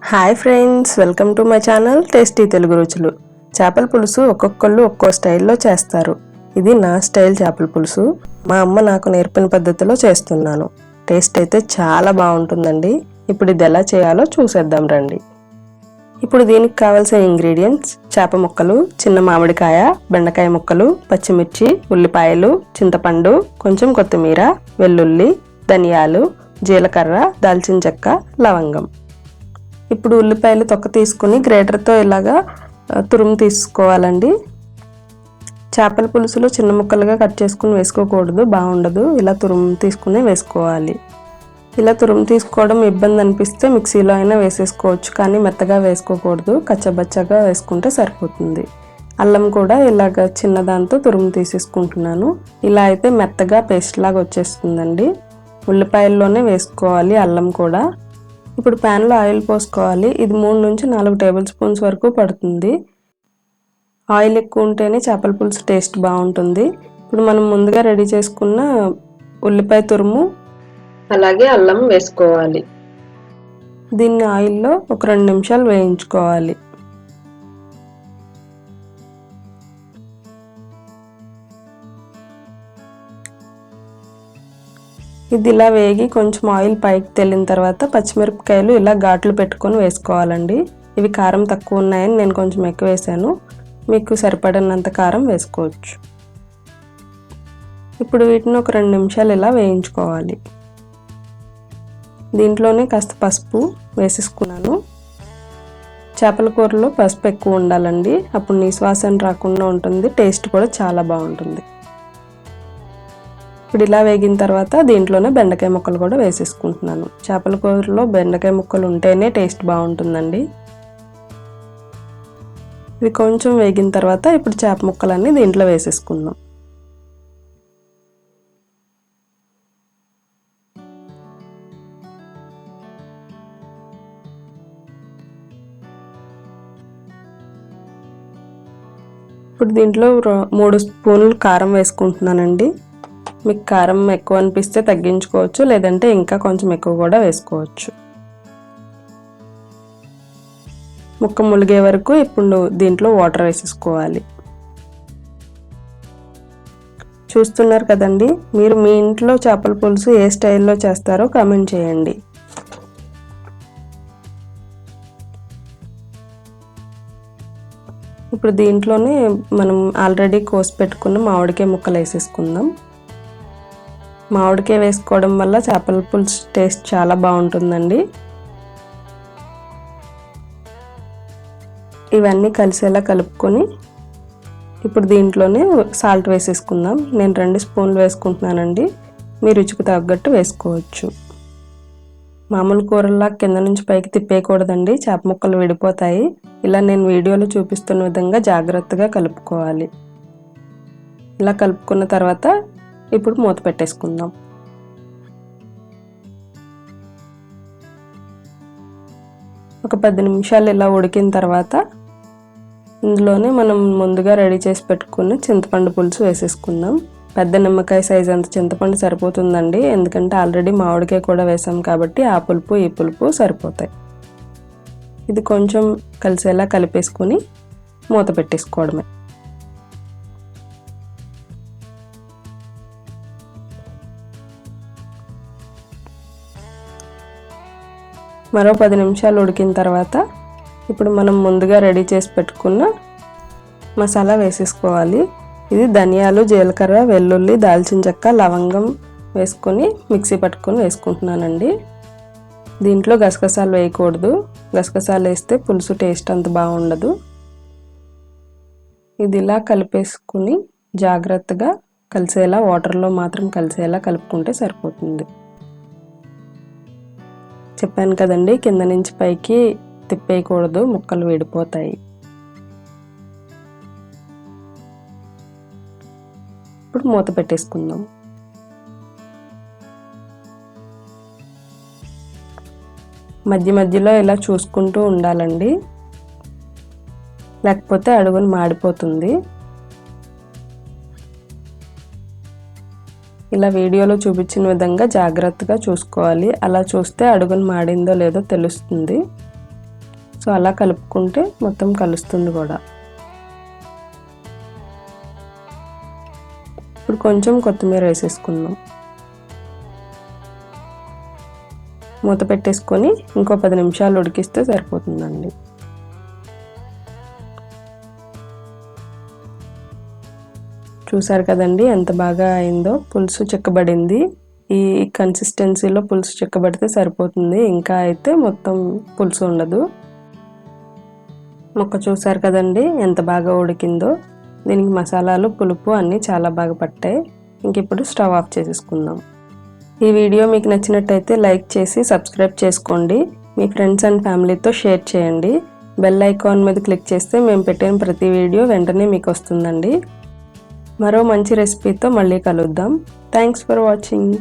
Hi friends, welcome to my channel tasty Telugu రుచులు. చేపల పులుసు ఒక్కొక్కళ్ళు ఒక్కో స్టైల్లో చేస్తారు. ఇది నా స్టైల్ చేపల పులుసు. మా అమ్మ నాకు నేర్పిన పద్ధతిలో చేస్తున్నాను. టేస్ట్ అయితే చాలా బాగుంటుందండి. ఇప్పుడు ఇది ఎలా చేయాలో చూసేద్దాం రండి. ఇప్పుడు దీనికి కావాల్సిన ఇంగ్రీడియంట్స్: చేప ముక్కలు, చిన్న మామిడికాయ, బెండకాయ ముక్కలు, పచ్చిమిర్చి, ఉల్లిపాయలు, చింతపండు, కొంచెం కొత్తిమీర, వెల్లుల్లి, ధనియాలు, జీలకర్ర, దాల్చిన చెక్క, లవంగం. ఇప్పుడు ఉల్లిపాయలు తొక్క తీసుకుని గ్రేటర్తో ఇలాగా తురుము తీసుకోవాలండి. చేపల పులుసులో చిన్న ముక్కలుగా కట్ చేసుకుని వేసుకోకూడదు, బాగుండదు. ఇలా తురుము తీసుకుని వేసుకోవాలి. ఇలా తురుము తీసుకోవడం ఇబ్బంది అనిపిస్తే మిక్సీలో అయినా వేసేసుకోవచ్చు, కానీ మెత్తగా వేసుకోకూడదు, కచ్చబచ్చగా వేసుకుంటే సరిపోతుంది. అల్లం కూడా ఇలాగ చిన్నదాంతో తురుము తీసేసుకుంటున్నాను. ఇలా అయితే మెత్తగా పేస్ట్ లాగా వచ్చేస్తుందండి. ఉల్లిపాయల్లోనే వేసుకోవాలి అల్లం కూడా. ఇప్పుడు ప్యాన్లో ఆయిల్ పోసుకోవాలి. ఇది 3 నుంచి 4 టేబుల్ స్పూన్స్ వరకు పడుతుంది. ఆయిల్ ఎక్కువ ఉంటేనే చేపల పులుసు టేస్ట్ బాగుంటుంది. ఇప్పుడు మనం ముందుగా రెడీ చేసుకున్న ఉల్లిపాయ తురుము అలాగే అల్లం వేసుకోవాలి. దీన్ని ఆయిల్లో ఒక 2 నిమిషాలు వేయించుకోవాలి. ఇది ఇలా వేగి కొంచెం ఆయిల్ పైకి తేలిన తర్వాత పచ్చిమిరపకాయలు ఇలా ఘాట్లు పెట్టుకొని వేసుకోవాలండి. ఇవి కారం తక్కువ ఉన్నాయని నేను కొంచెం ఎక్కువ వేసాను. మీకు సరిపడినంత కారం వేసుకోవచ్చు. ఇప్పుడు వీటిని ఒక 2 నిమిషాలు ఇలా వేయించుకోవాలి. దీంట్లోనే కాస్త పసుపు వేసేసుకున్నాను. చేపల కూరలో పసుపు ఎక్కువ ఉండాలండి, అప్పుడు నీసువాసన రాకుండా ఉంటుంది, టేస్ట్ కూడా చాలా బాగుంటుంది. ఇప్పుడు ఇలా వేగిన తర్వాత దీంట్లోనే బెండకాయ ముక్కలు కూడా వేసేసుకుంటున్నాను. చేపల కూరలో బెండకాయ ముక్కలు ఉంటేనే టేస్ట్ బాగుంటుందండి. ఇవి కొంచెం వేగిన తర్వాత ఇప్పుడు చేప ముక్కలన్నీ దీంట్లో వేసేసుకుందాం. ఇప్పుడు దీంట్లో 3 స్పూన్లు కారం వేసుకుంటున్నానండి. మీకు కారం ఎక్కువ అనిపిస్తే తగ్గించుకోవచ్చు, లేదంటే ఇంకా కొంచెం ఎక్కువ కూడా వేసుకోవచ్చు. ముక్క ములిగే వరకు ఇప్పుడు దీంట్లో వాటర్ వేసేసుకోవాలి. చూస్తున్నారు కదండి, మీరు మీ ఇంట్లో చేపల పులుసు ఏ స్టైల్లో చేస్తారో కామెంట్ చేయండి. ఇప్పుడు దీంట్లోనే మనం ఆల్రెడీ కోసి పెట్టుకున్న మామిడికాయ ముక్కలు వేసేసుకుందాం. మామిడికాయ వేసుకోవడం వల్ల చేపల పులుసు టేస్ట్ చాలా బాగుంటుందండి. ఇవన్నీ కలిసేలా కలుపుకొని ఇప్పుడు దీంట్లోనే సాల్ట్ వేసేసుకుందాం. నేను 2 స్పూన్లు వేసుకుంటున్నానండి, మీ రుచికి తగ్గట్టు వేసుకోవచ్చు. మామూలు కూరల్లా కింద నుంచి పైకి తిప్పేయకూడదండి, చేప ముక్కలు విడిపోతాయి. ఇలా నేను వీడియోలో చూపిస్తున్న విధంగా జాగ్రత్తగా కలుపుకోవాలి. ఇలా కలుపుకున్న తర్వాత ఇప్పుడు మూత పెట్టేసుకుందాం. ఒక 10 నిమిషాలు ఇలా ఉడికిన తర్వాత ఇందులోనే మనం ముందుగా రెడీ చేసి పెట్టుకున్న చింతపండు పులుసు వేసేసుకుందాం. పెద్ద నిమ్మకాయ సైజ్ అంత చింతపండు సరిపోతుందండి, ఎందుకంటే ఆల్రెడీ మామిడికాయ కూడా వేసాం కాబట్టి ఆ పులుపు ఈ పులుపు సరిపోతాయి. ఇది కొంచెం కలిసేలా కలిపేసుకొని మూత పెట్టేసుకోవడమే. మరో 10 నిమిషాలు ఉడికిన తర్వాత ఇప్పుడు మనం ముందుగా రెడీ చేసి పెట్టుకున్న మసాలా వేసేసుకోవాలి. ఇది ధనియాలు, జీలకర్ర, వెల్లుల్లి, దాల్చిన చెక్క, లవంగం వేసుకొని మిక్సీ పట్టుకొని వేసుకుంటున్నానండి. దీంట్లో గసగసాలు వేయకూడదు, గసగసాలు వేస్తే పులుసు టేస్ట్ అంత బాగుండదు. ఇది ఇలా కలిపేసుకుని జాగ్రత్తగా కలిసేలా, వాటర్లో మాత్రం కలిసేలా కలుపుకుంటే సరిపోతుంది. చెప్పాను కదండి, కింద నుంచి పైకి తిప్పేయకూడదు, ముక్కలు విడిపోతాయి. ఇప్పుడు మూత పెట్టేసుకుందాం. మధ్య మధ్యలో ఇలా చూసుకుంటూ ఉండాలండి, లేకపోతే అడుగున మాడిపోతుంది. ఇలా వీడియోలో చూపించిన విధంగా జాగ్రత్తగా చూసుకోవాలి. అలా చూస్తే అడుగున మాడిందో లేదో తెలుస్తుంది. సో అలా కలుపుకుంటే మొత్తం కలుస్తుంది కూడా. ఇప్పుడు కొంచెం కొత్తిమీర వేసేసుకుందాం. మూత పెట్టేసుకొని ఇంకో 10 నిమిషాలు ఉడికిస్తే సరిపోతుందండి. చూసారు కదండి ఎంత బాగా అయిందో, పులుసు చిక్కబడింది. ఈ కన్సిస్టెన్సీలో పులుసు చిక్కబడితే సరిపోతుంది, ఇంకా అయితే మొత్తం పులుసు ఉండదు. ముక్క చూసారు కదండి ఎంత బాగా ఉడికిందో. దీనికి మసాలాలు పులుపు అన్నీ చాలా బాగా పట్టాయి. ఇంక ఇప్పుడు స్టవ్ ఆఫ్ చేసేసుకుందాం. ఈ వీడియో మీకు నచ్చినట్టయితే లైక్ చేసి సబ్స్క్రైబ్ చేసుకోండి. మీ ఫ్రెండ్స్ అండ్ ఫ్యామిలీతో షేర్ చేయండి. బెల్ ఐకాన్ మీద క్లిక్ చేస్తే మేము పెట్టిన ప్రతి వీడియో వెంటనే మీకు వస్తుందండి. మరో మంచి రెసిపీతో మళ్ళీ కలుద్దాం. Thanks for watching.